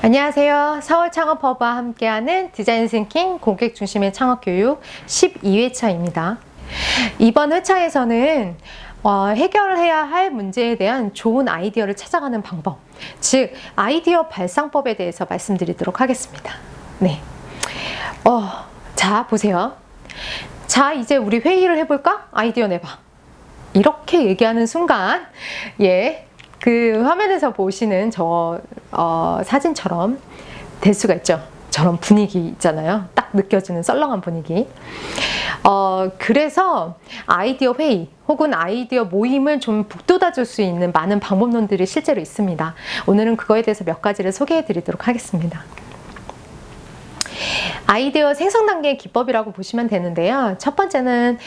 안녕하세요. 서울 창업허브와 함께하는 디자인 싱킹 고객 중심의 창업교육 12회차입니다. 이번 회차에서는 해결해야 할 문제에 대한 좋은 아이디어를 찾아가는 방법, 즉 아이디어 발상법에 대해서 말씀드리도록 하겠습니다. 네. 자, 보세요. 자, 이제 우리 회의를 해볼까? 아이디어 내봐. 이렇게 얘기하는 순간, 그 화면에서 보시는 저 사진처럼 될 수가 있죠. 저런 분위기 있잖아요. 딱 느껴지는 썰렁한 분위기. 그래서 아이디어 회의 혹은 아이디어 모임을 좀 북돋아줄 수 있는 많은 방법론들이 실제로 있습니다. 오늘은 그거에 대해서 몇 가지를 소개해 드리도록 하겠습니다. 아이디어 생성 단계의 기법이라고 보시면 되는데요. 첫 번째는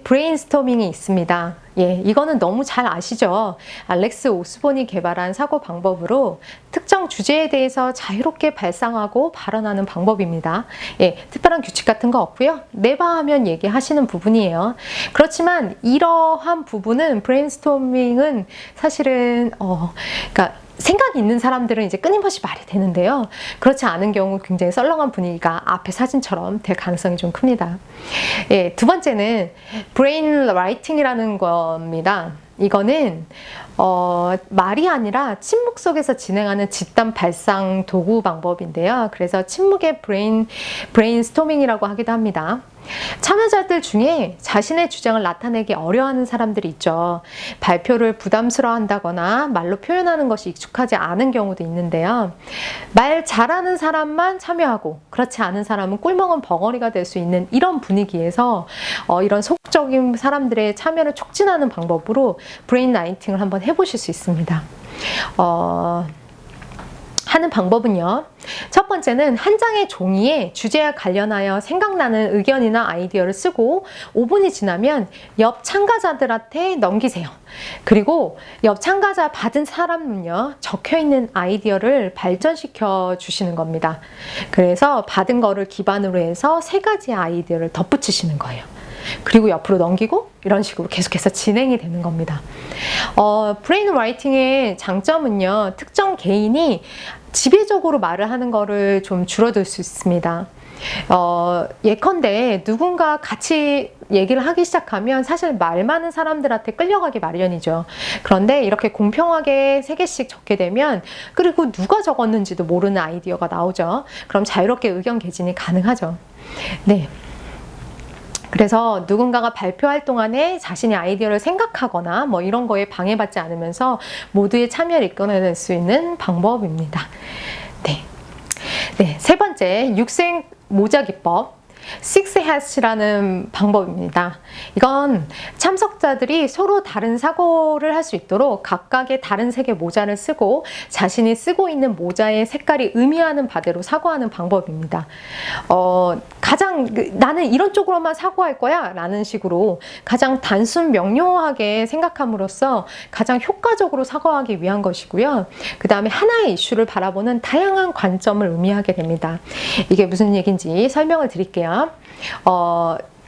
브레인스토밍이 있습니다. 이거는 너무 잘 아시죠? 알렉스 오스본이 개발한 사고 방법으로 특정 주제에 대해서 자유롭게 발상하고 발언하는 방법입니다. 특별한 규칙 같은 거 없고요. 내봐 하면 얘기하시는 부분이에요. 그렇지만 이러한 부분은 브레인스토밍은 사실은 그러니까 생각이 있는 사람들은 이제 끊임없이 말이 되는데요. 그렇지 않은 경우 굉장히 썰렁한 분위기가 앞에 사진처럼 될 가능성이 좀 큽니다. 두 번째는 브레인 라이팅이라는 겁니다. 이거는 말이 아니라 침묵 속에서 진행하는 집단 발상 도구 방법인데요. 그래서 침묵의 브레인스토밍이라고 하기도 합니다. 참여자들 중에 자신의 주장을 나타내기 어려워하는 사람들이 있죠. 발표를 부담스러워한다거나 말로 표현하는 것이 익숙하지 않은 경우도 있는데요. 말 잘하는 사람만 참여하고 그렇지 않은 사람은 꿀먹은 벙어리가 될 수 있는 이런 분위기에서 이런 소극적인 사람들의 참여를 촉진하는 방법으로 브레인 라이팅을 한번 해보실 수 있습니다. 하는 방법은요. 첫 번째는 한 장의 종이에 주제와 관련하여 생각나는 의견이나 아이디어를 쓰고 5분이 지나면 옆 참가자들한테 넘기세요. 그리고 옆 참가자 받은 사람은요. 적혀있는 아이디어를 발전시켜 주시는 겁니다. 그래서 받은 거를 기반으로 해서 3가지 아이디어를 덧붙이시는 거예요. 그리고 옆으로 넘기고 이런 식으로 계속해서 진행이 되는 겁니다. 브레인 라이팅의 장점은요. 특정 개인이 지배적으로 말을 하는 거를 좀 줄어들 수 있습니다. 예컨대 누군가 같이 얘기를 하기 시작하면 사실 말 많은 사람들한테 끌려가기 마련이죠. 그런데 이렇게 공평하게 3개씩 적게 되면 그리고 누가 적었는지도 모르는 아이디어가 나오죠. 그럼 자유롭게 의견 개진이 가능하죠. 네. 그래서 누군가가 발표할 동안에 자신의 아이디어를 생각하거나 뭐 이런 거에 방해받지 않으면서 모두의 참여를 이끌어낼 수 있는 방법입니다. 네. 세 번째, 육색 모자 기법. Six Hats라는 방법입니다. 이건 참석자들이 서로 다른 사고를 할 수 있도록 각각의 다른 색의 모자를 쓰고 자신이 쓰고 있는 모자의 색깔이 의미하는 바대로 사고하는 방법입니다. 나는 이런 쪽으로만 사고할 거야 라는 식으로 가장 단순 명료하게 생각함으로써 가장 효과적으로 사고하기 위한 것이고요. 그 다음에 하나의 이슈를 바라보는 다양한 관점을 의미하게 됩니다. 이게 무슨 얘기인지 설명을 드릴게요.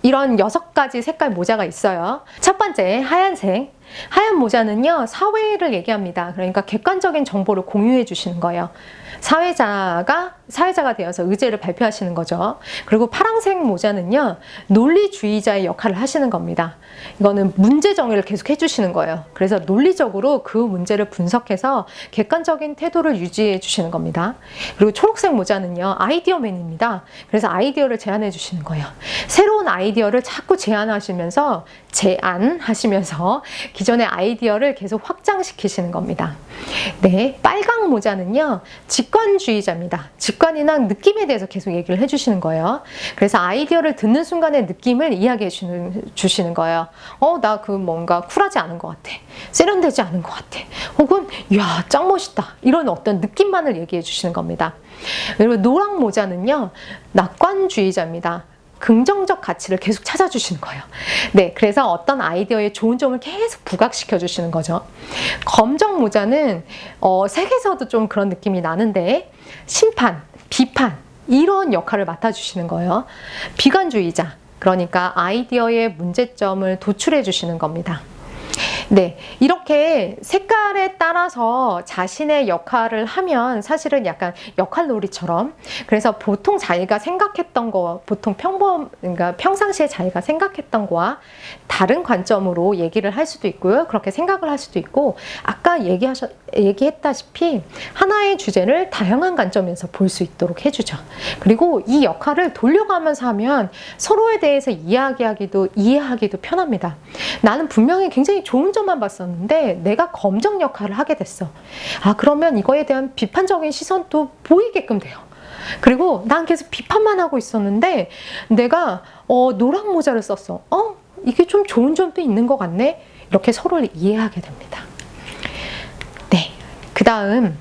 이런 6가지 색깔 모자가 있어요. 첫 번째, 하얀색. 하얀 모자는요, 사회를 얘기합니다. 그러니까 객관적인 정보를 공유해 주시는 거예요. 사회자가 되어서 의제를 발표하시는 거죠. 그리고 파란색 모자는요, 논리주의자의 역할을 하시는 겁니다. 이거는 문제 정의를 계속 해주시는 거예요. 그래서 논리적으로 그 문제를 분석해서 객관적인 태도를 유지해 주시는 겁니다. 그리고 초록색 모자는요, 아이디어맨입니다. 그래서 아이디어를 제안해 주시는 거예요. 새로운 아이디어를 자꾸 제안하시면서 기존의 아이디어를 계속 확장시키시는 겁니다. 네, 빨강 모자는요, 직관주의자입니다. 직관이나 느낌에 대해서 계속 얘기를 해주시는 거예요. 그래서 아이디어를 듣는 순간의 느낌을 이야기해 주시는 거예요. 나 뭔가 쿨하지 않은 것 같아. 세련되지 않은 것 같아. 혹은, 이야, 짱 멋있다. 이런 어떤 느낌만을 얘기해 주시는 겁니다. 그리고 노랑 모자는요, 낙관주의자입니다. 긍정적 가치를 계속 찾아주시는 거예요. 네, 그래서 어떤 아이디어의 좋은 점을 계속 부각시켜 주시는 거죠. 검정 모자는 색에서도 좀 그런 느낌이 나는데 심판, 비판 이런 역할을 맡아주시는 거예요. 비관주의자, 그러니까 아이디어의 문제점을 도출해 주시는 겁니다. 네, 이렇게 색깔에 따라서 자신의 역할을 하면 사실은 약간 역할놀이처럼, 그래서 보통 자기가 생각했던 거, 보통 그러니까 평상시에 자기가 생각했던 거와 다른 관점으로 얘기를 할 수도 있고요. 그렇게 생각을 할 수도 있고, 아까 얘기했다시피 하나의 주제를 다양한 관점에서 볼 수 있도록 해주죠. 그리고 이 역할을 돌려가면서 하면 서로에 대해서 이해하기도 편합니다. 나는 분명히 굉장히 좋은 점만 봤었는데 내가 검정 역할을 하게 됐어. 아, 그러면 이거에 대한 비판적인 시선도 보이게끔 돼요. 그리고 난 계속 비판만 하고 있었는데 내가 노랑 모자를 썼어. 이게 좀 좋은 점도 있는 것 같네. 이렇게 서로를 이해하게 됩니다. 네, 그 다음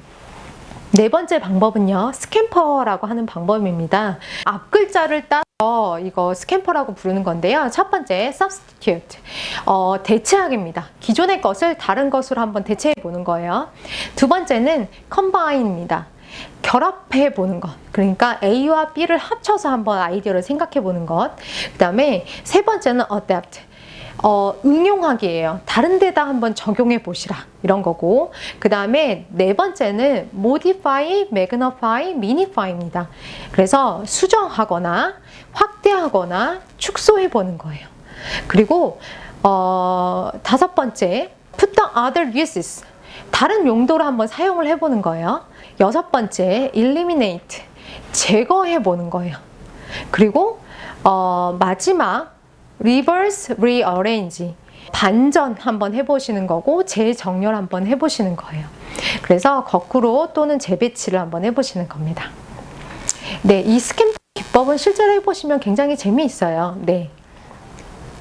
네 번째 방법은요, 스캠퍼라고 하는 방법입니다. 앞 글자를 따서 이거 스캠퍼라고 부르는 건데요. 첫 번째, substitute. 대체하기입니다. 기존의 것을 다른 것으로 한번 대체해 보는 거예요. 두 번째는 combine입니다. 결합해 보는 것. 그러니까 A와 B를 합쳐서 한번 아이디어를 생각해 보는 것. 그 다음에 세 번째는 adapt. 응용하기예요. 다른 데다 한번 적용해 보시라, 이런 거고. 그 다음에 네 번째는 modify, magnify, minify입니다. 그래서 수정하거나 확대하거나 축소해 보는 거예요. 그리고 다섯 번째, put the other uses. 다른 용도로 한번 사용을 해보는 거예요. 여섯 번째, eliminate. 제거해 보는 거예요. 그리고 마지막, reverse rearrange. 반전 한번 해보시는 거고 재정렬 한번 해보시는 거예요. 그래서 거꾸로 또는 재배치를 한번 해보시는 겁니다. 네, 이 스캠 기법은 실제로 해보시면 굉장히 재미있어요. 네.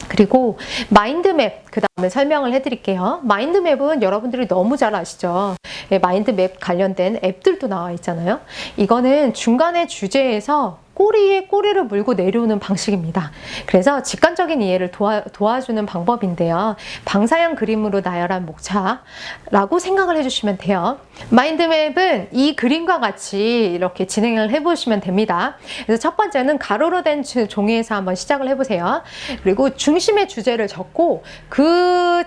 그리고 마인드맵, 그 다음에 설명을 해드릴게요. 마인드맵은 여러분들이 너무 잘 아시죠? 마인드맵 관련된 앱들도 나와 있잖아요. 이거는 중간에 주제에서 꼬리에 꼬리를 물고 내려오는 방식입니다. 그래서 직관적인 이해를 도와주는 방법인데요. 방사형 그림으로 나열한 목차라고 생각을 해주시면 돼요. 마인드맵은 이 그림과 같이 이렇게 진행을 해보시면 됩니다. 그래서 첫 번째는 가로로 된 종이에서 한번 시작을 해보세요. 그리고 중심의 주제를 적고 그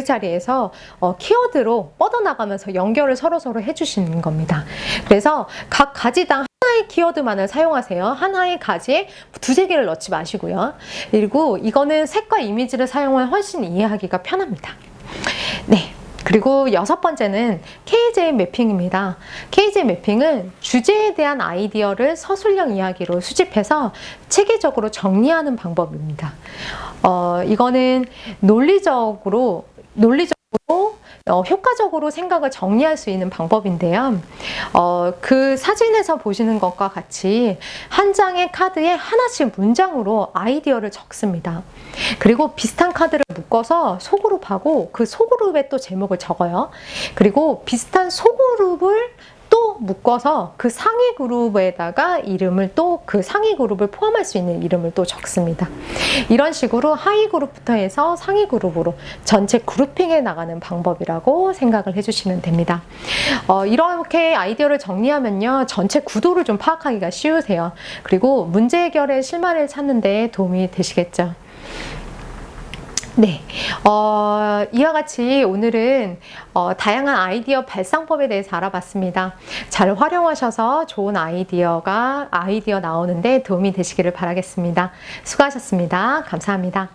자리에서 키워드로 뻗어나가면서 연결을 서로 해주시는 겁니다. 그래서 각 가지당 하나의 키워드만을 사용하세요. 하나의 가지에 두세 개를 넣지 마시고요. 그리고 이거는 색과 이미지를 사용하면 훨씬 이해하기가 편합니다. 네. 그리고 여섯 번째는 KJ 매핑입니다. KJ 매핑은 주제에 대한 아이디어를 서술형 이야기로 수집해서 체계적으로 정리하는 방법입니다. 이거는 논리적으로 효과적으로 생각을 정리할 수 있는 방법인데요. 그 사진에서 보시는 것과 같이 한 장의 카드에 하나씩 문장으로 아이디어를 적습니다. 그리고 비슷한 카드를 묶어서 소그룹하고 그 소그룹에 또 제목을 적어요. 그리고 비슷한 소그룹을 또 묶어서 그 상위 그룹에다가 이름을 또 그 상위 그룹을 포함할 수 있는 이름을 또 적습니다. 이런 식으로 하위 그룹부터 해서 상위 그룹으로 전체 그룹핑해 나가는 방법이라고 생각을 해주시면 됩니다. 이렇게 아이디어를 정리하면요, 전체 구도를 좀 파악하기가 쉬우세요. 그리고 문제 해결의 실마리를 찾는 데 도움이 되시겠죠. 네, 이와 같이 오늘은 다양한 아이디어 발상법에 대해서 알아봤습니다. 잘 활용하셔서 좋은 아이디어 나오는데 도움이 되시기를 바라겠습니다. 수고하셨습니다. 감사합니다.